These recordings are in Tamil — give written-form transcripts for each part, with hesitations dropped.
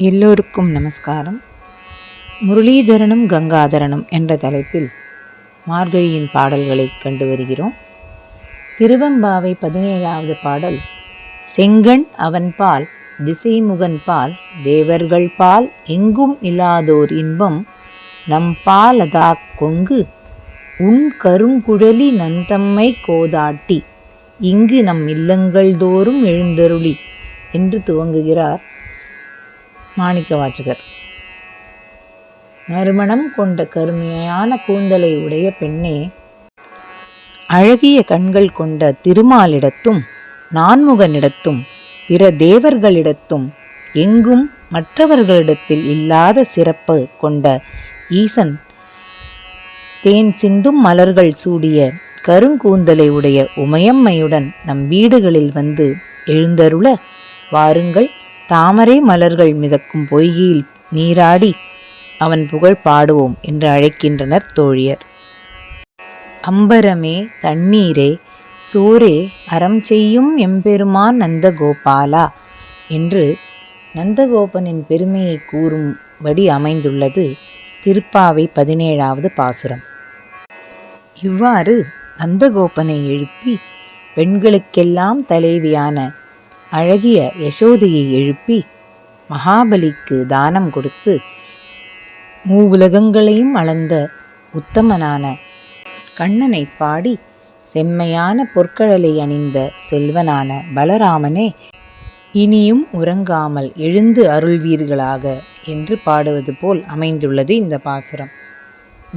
எல்லோருக்கும் நமஸ்காரம். முரளீதரனும் கங்காதரனும் என்ற தலைப்பில் மார்கழியின் பாடல்களை கண்டு வருகிறோம். திருவெம்பாவை 17வது பாடல். செங்கண் அவன்பால் திசைமுகன் பால் தேவர்கள் பால் எங்கும் இல்லாதோர் இன்பம் நம் பாலதா கொங்கு உன் கருங்குழலி நந்தம்மை கோதாட்டி இங்கு நம் இல்லங்கள் தோறும் எழுந்தருளி என்று துவங்குகிறார் மாணிக்கவாசகர். நறுமணம் கொண்ட கருமையான கூந்தலை உடைய பெண்ணே, அழகிய கண்கள் கொண்ட திருமாலிடத்தும் நான்முகனிடத்தும் பிற தேவர்களிடத்தும் எங்கும் மற்றவர்களிடத்தில் இல்லாத சிறப்பு கொண்ட ஈசன் தேன் சிந்தும் மலர்கள் சூடிய கருங்கூந்தலை உடைய உமையம்மையுடன் நம் வீடுகளில் வந்து எழுந்தருள வாருங்கள். தாமரை மலர்கள் மிதக்கும் பொய்கையில் நீராடி அவன் புகழ் பாடுவோம் என்று அழைக்கின்றனர் தோழியர். அம்பரமே தண்ணீரே சோரே அறம் செய்யும் எம்பெருமான் நந்தகோபாலா என்று நந்தகோபனின் பெருமையை கூறும்படி அமைந்துள்ளது திருப்பாவை 17வது பாசுரம். இவ்வாறு நந்தகோபனை எழுப்பி பெண்களுக்கெல்லாம் தலைவியான அழகிய யசோதையை எழுப்பி மகாபலிக்கு தானம் கொடுத்து மூவுலகங்களையும் அளந்த உத்தமனான கண்ணனை பாடி செம்மையான பொற்கழலை அணிந்த செல்வனான பலராமனே, இனியும் உறங்காமல் எழுந்து அருள்வீர்களாக என்று பாடுவது போல் அமைந்துள்ளது இந்த பாசுரம்.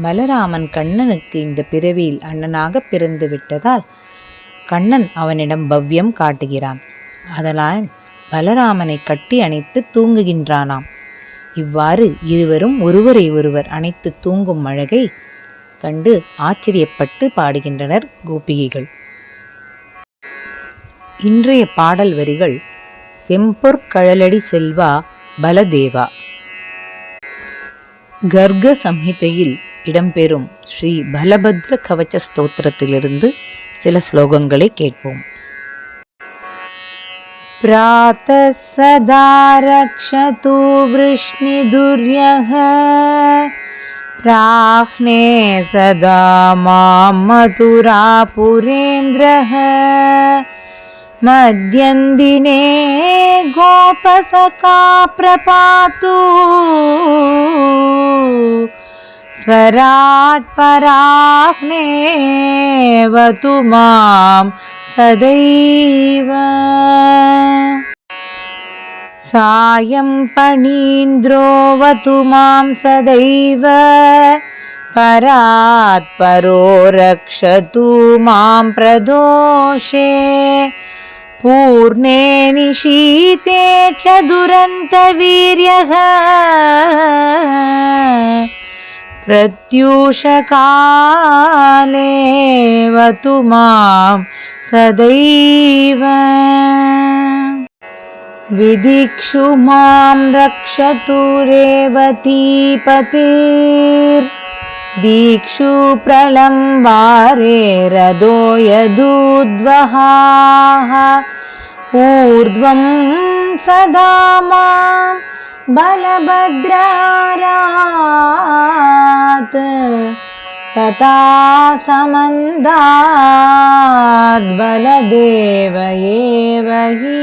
பலராமன் கண்ணனுக்கு இந்த பிறவியில் அண்ணனாக பிறந்து விட்டதால் கண்ணன் அவனிடம் பவ்யம் காட்டுகிறான். அதனால் பலராமனை கட்டி அணைத்து தூங்குகின்றானாம். இவ்வாறு இருவரும் ஒருவரை ஒருவர் அணைத்து தூங்கும் அழகை கண்டு ஆச்சரியப்பட்டு பாடுகின்றனர் கோபிகைகள். இன்றைய பாடல் வரிகள். செம்பொற்கழலடி செல்வா பலதேவா. கர்க சம்ஹிதையில் இடம்பெறும் ஸ்ரீ பலபத்ர கவச்ச ஸ்தோத்திரத்திலிருந்து சில ஸ்லோகங்களை கேட்போம். प्रातः सदा रक्षतु वृष्णिदुर्यः प्राह्ने सदा मां मथुरापुरेन्द्रः मध्यन्दिने गोपसखा प्रपातु स्वराट् पराह्नेवतु मां सदैव सायं पणीन्द्रोऽवतु मां सदैव परात् परो रक्षतु मां प्रदोषे पूर्णे निशीते च दुरन्तवीर्यः प्रत्यूषकालेऽवतु मां सदैव विदिक्षु मां रक्षतु रेवतीपतिर्दीक्षु प्रलम्बारे रदो यदूद्वहाः ऊर्ध्वं सदा मां बलभद्रारात् तथा समन्दाद् बलदेव एव हि